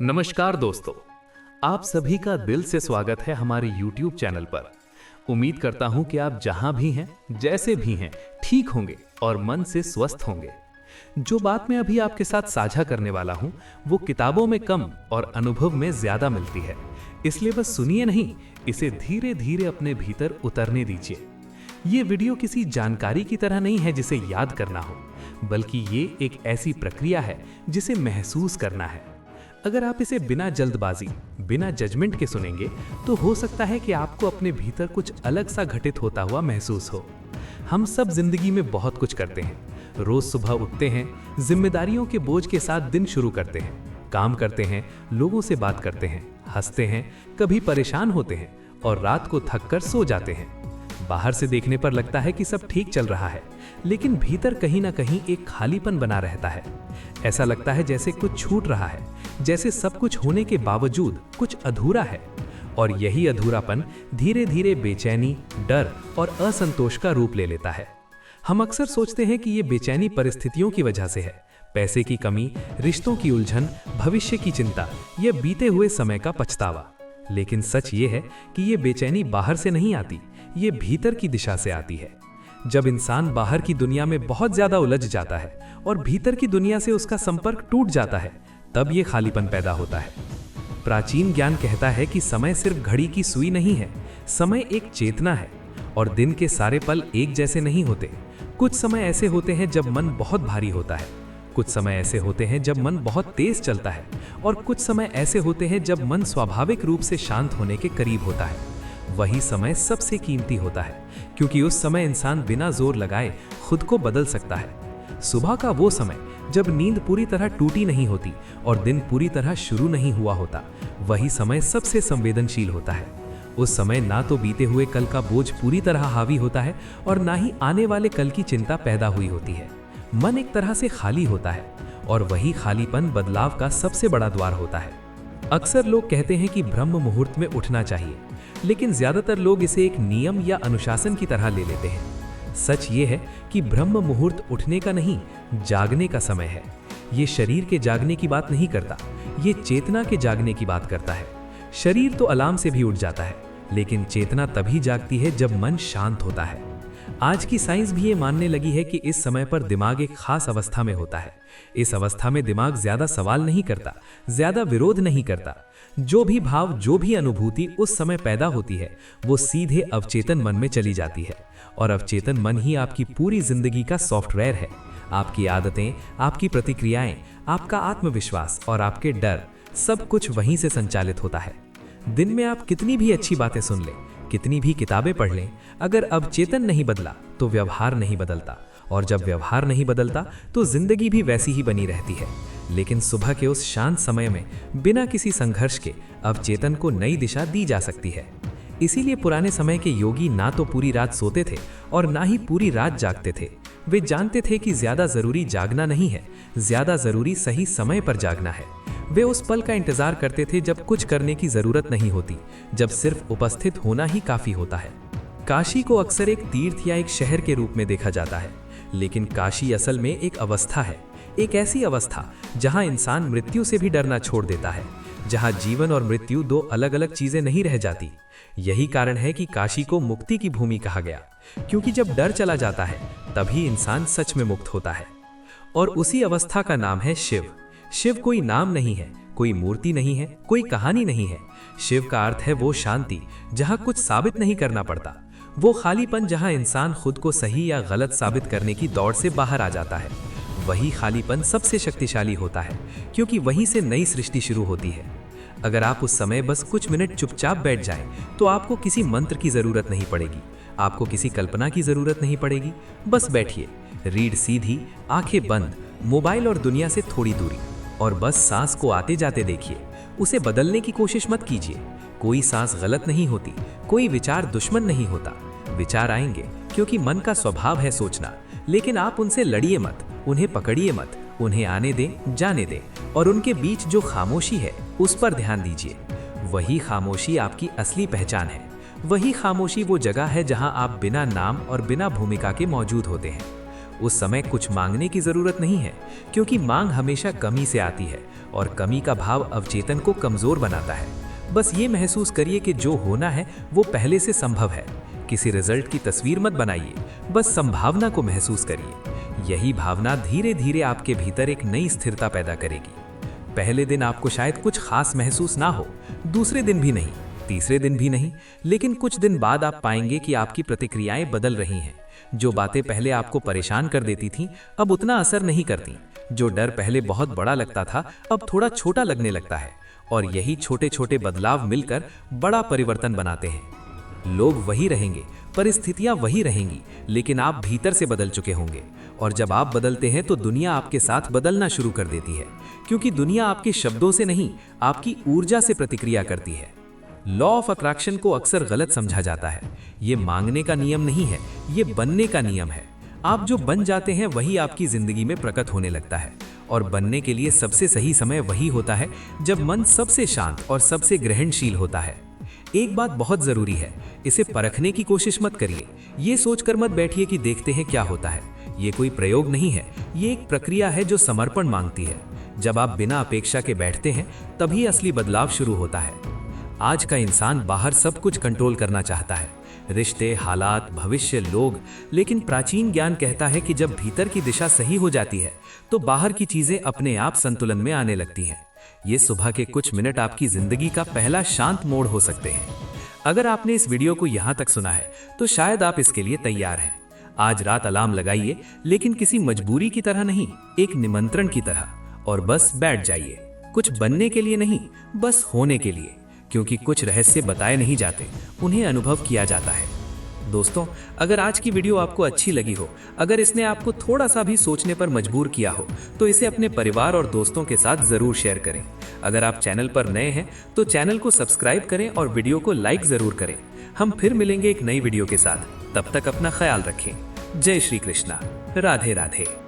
नमस्कार दोस्तों, आप सभी का दिल से स्वागत है हमारे YouTube चैनल पर। उम्मीद करता हूं कि आप जहां भी हैं, जैसे भी हैं, ठीक होंगे और मन से स्वस्थ होंगे। जो बात मैं अभी आपके साथ साझा करने वाला हूं, वो किताबों में कम और अनुभव में ज्यादा मिलती है। इसलिए बस सुनिए नहीं, इसे धीरे धीरे अपने भीतर उतरने दीजिए। ये वीडियो किसी जानकारी की तरह नहीं है जिसे याद करना हो, बल्कि ये एक ऐसी प्रक्रिया है जिसे महसूस करना है। अगर आप इसे बिना जल्दबाजी, बिना जजमेंट के सुनेंगे, तो हो सकता है कि आपको अपने भीतर कुछ अलग सा घटित होता हुआ महसूस हो। हम सब जिंदगी में बहुत कुछ करते हैं। रोज सुबह उठते हैं, जिम्मेदारियों के बोझ के साथ दिन शुरू करते हैं, काम करते हैं, लोगों से बात करते हैं, हंसते हैं, कभी परेशान होते हैं और रात को थक कर सो जाते हैं। बाहर से देखने पर लगता है कि सब ठीक चल रहा है, लेकिन भीतर कहीं ना कहीं एक खालीपन बना रहता है। ऐसा लगता है जैसे कुछ छूट रहा है, जैसे सब कुछ होने के बावजूद कुछ अधूरा है। और यही अधूरापन धीरे धीरे बेचैनी, डर और असंतोष का रूप ले लेता है। हम अक्सर सोचते हैं कि ये बेचैनी परिस्थितियों की वजह से है, पैसे की कमी, रिश्तों की उलझन, भविष्य की चिंता या बीते हुए समय का पछतावा। लेकिन सच ये है कि ये बेचैनी बाहर से नहीं आती, ये भीतर की दिशा से आती है। जब इंसान बाहर की दुनिया में बहुत ज्यादा उलझ जाता है और भीतर की दुनिया से उसका संपर्क टूट जाता है, तब ये खालीपन पैदा होता है। प्राचीन ज्ञान कहता है कि समय सिर्फ घड़ी की सुई नहीं है, समय एक चेतना है। और दिन के सारे पल एक जैसे नहीं होते। कुछ समय ऐसे होते हैं जब मन बहुत भारी होता है, कुछ समय ऐसे होते हैं जब मन बहुत तेज चलता है, और कुछ समय ऐसे होते हैं जब मन स्वाभाविक रूप से शांत होने के करीब होता है। वही समय सबसे कीमती होता है, क्योंकि उस समय इंसान बिना जोर लगाए खुद को बदल सकता है। सुबह का वो समय जब नींद पूरी तरह टूटी नहीं होती और दिन पूरी तरह शुरू नहीं हुआ होता, वही समय सबसे संवेदनशील होता है। उस समय ना तो बीते हुए कल का बोझ पूरी तरह हावी होता है और ना ही आने वाले कल की चिंता पैदा हुई होती है। मन एक तरह से खाली होता है, और वही खालीपन बदलाव का सबसे बड़ा द्वार होता है। अक्सर लोग कहते हैं कि ब्रह्म मुहूर्त में उठना चाहिए, लेकिन ज्यादातर लोग इसे एक नियम या अनुशासन की तरह ले लेते हैं। सच ये है कि ब्रह्म मुहूर्त उठने का नहीं, जागने का समय है। ये शरीर के जागने की बात नहीं करता, ये चेतना के जागने की बात करता है। शरीर तो अलार्म से भी उठ जाता है, लेकिन चेतना तभी जागती है जब मन शांत होता है। आज की साइंस भी ये मानने लगी है कि इस समय पर दिमाग एक खास अवस्था में होता है। इस अवस्था में दिमाग ज्यादा सवाल नहीं करता, ज्यादा विरोध नहीं करता। जो भी भाव, जो भी अनुभूति उस समय पैदा होती है, वो सीधे अवचेतन मन में चली जाती है। और अवचेतन मन ही आपकी पूरी जिंदगी का सॉफ्टवेयर है। आपकी आदतें, आपकी प्रतिक्रियाएं, आपका आत्मविश्वास और आपके डर, सब कुछ वहीं से संचालित होता है। दिन में आप कितनी भी अच्छी बातें सुन लें, कितनी भी किताबें पढ़ लें, अगर अवचेतन नहीं बदला तो व्यवहार नहीं बदलता, और जब व्यवहार नहीं बदलता तो जिंदगी भी वैसी ही बनी रहती है। लेकिन सुबह के उस शांत समय में बिना किसी संघर्ष के अवचेतन को नई दिशा दी जा सकती है। इसीलिए पुराने समय के योगी ना तो पूरी रात सोते थे और ना ही पूरी रात जागते थे। वे जानते थे कि ज्यादा जरूरी जागना नहीं है, ज्यादा जरूरी सही समय पर जागना है। वे उस पल का इंतजार करते थे जब कुछ करने की जरूरत नहीं होती, जब सिर्फ उपस्थित होना ही काफी होता है। काशी को अक्सर एक तीर्थ या एक शहर के रूप में देखा जाता है, लेकिन काशी असल में एक अवस्था है। एक ऐसी अवस्था जहां इंसान मृत्यु से भी डरना छोड़ देता है, जहां जीवन और मृत्यु दो अलग अलग चीजें नहीं रह जाती। यही कारण है कि काशी को मुक्ति की भूमि कहा गया, क्योंकि जब डर चला जाता है तभी इंसान सच में मुक्त होता है। और उसी अवस्था का नाम है शिव। शिव कोई नाम नहीं है, कोई मूर्ति नहीं है, कोई कहानी नहीं है। शिव का अर्थ है वो शांति जहां कुछ साबित नहीं करना पड़ता, वो खालीपन जहां इंसान खुद को सही या गलत साबित करने की दौड़ से बाहर आ जाता है। वही खालीपन सबसे शक्तिशाली होता है, क्योंकि वहीं से नई सृष्टि शुरू होती है। अगर आप उस समय बस कुछ मिनट चुपचाप बैठ जाएं, तो आपको किसी मंत्र की जरूरत नहीं पड़ेगी, आपको किसी कल्पना की जरूरत नहीं पड़ेगी। बस बैठिए, रीढ़ सीधी, आंखें बंद, मोबाइल और दुनिया से थोड़ी दूरी, और बस सांस को आते जाते देखिए। उसे बदलने की कोशिश मत कीजिए। कोई सांस गलत नहीं होती, कोई विचार दुश्मन नहीं होता। विचार आएंगे क्योंकि मन का स्वभाव है सोचना, लेकिन आप उनसे लड़िए मत, उन्हें पकड़िए मत, उन्हें आने दें, जाने दें, और उनके बीच जो खामोशी है उस पर ध्यान दीजिए। वही खामोशी आपकी असली पहचान है। वही खामोशी वो जगह है जहां आप बिना नाम और बिना भूमिका के मौजूद होते हैं। उस समय कुछ मांगने की जरूरत नहीं है, क्योंकि मांग हमेशा कमी से आती है और कमी का भाव अवचेतन को कमजोर बनाता है। बस ये महसूस करिए कि जो होना है वो पहले से संभव है। किसी रिजल्ट की तस्वीर मत बनाइए, बस संभावना को महसूस करिए। यही भावना धीरे धीरे आपके भीतर एक नई स्थिरता पैदा करेगी। पहले दिन आपको शायद कुछ खास महसूस ना हो, दूसरे दिन भी नहीं, तीसरे दिन भी नहीं, लेकिन कुछ दिन बाद आप पाएंगे कि आपकी प्रतिक्रियाएं बदल रही हैं। जो बातें पहले आपको परेशान कर देती थीं, अब उतना असर नहीं करती। जो डर पहले बहुत बड़ा लगता था, अब थोड़ा छोटा लगने लगता है। और यही छोटे छोटे बदलाव मिलकर बड़ा परिवर्तन बनाते हैं। लोग वही रहेंगे, परिस्थितियां वही रहेंगी, लेकिन आप भीतर से बदल चुके होंगे। और जब आप बदलते हैं तो दुनिया आपके साथ बदलना शुरू कर देती है, क्योंकि दुनिया आपके शब्दों से नहीं, आपकी ऊर्जा से प्रतिक्रिया करती है। लॉ ऑफ अट्रैक्शन को अक्सर गलत समझा जाता है। ये मांगने का नियम नहीं है, ये बनने का नियम है। आप जो बन जाते हैं वही आपकी जिंदगी में प्रकट होने लगता है। और बनने के लिए सबसे सही समय वही होता है जब मन सबसे शांत और सबसे ग्रहणशील होता है। एक बात बहुत जरूरी है, इसे परखने की कोशिश मत करिए। ये सोचकर मत बैठिए कि देखते हैं क्या होता है। ये कोई प्रयोग नहीं है, ये एक प्रक्रिया है जो समर्पण मांगती है। जब आप बिना अपेक्षा के बैठते हैं, तभी असली बदलाव शुरू होता है। आज का इंसान बाहर सब कुछ कंट्रोल करना चाहता है, रिश्ते, हालात, भविष्य, लोग। लेकिन प्राचीन ज्ञान कहता है कि जब भीतर की दिशा सही हो जाती है तो बाहर की चीजें अपने आप संतुलन में आने लगती हैं। ये सुबह के कुछ मिनट आपकी जिंदगी का पहला शांत मोड़ हो सकते हैं। अगर आपने इस वीडियो को यहाँ तक सुना है तो शायद आप इसके लिए तैयार हैं। आज रात अलार्म लगाइए, लेकिन किसी मजबूरी की तरह नहीं, एक निमंत्रण की तरह। और बस बैठ जाइए, कुछ बनने के लिए नहीं, बस होने के लिए। क्योंकि कुछ रहस्य बताए नहीं जाते, उन्हें अनुभव किया जाता है। दोस्तों, अगर आज की वीडियो आपको अच्छी लगी हो, अगर इसने आपको थोड़ा सा भी सोचने पर मजबूर किया हो, तो इसे अपने परिवार और दोस्तों के साथ जरूर शेयर करें। अगर आप चैनल पर नए हैं तो चैनल को सब्सक्राइब करें और वीडियो को लाइक जरूर करें। हम फिर मिलेंगे एक नई वीडियो के साथ। तब तक अपना ख्याल रखें। जय श्री कृष्णा। राधे राधे।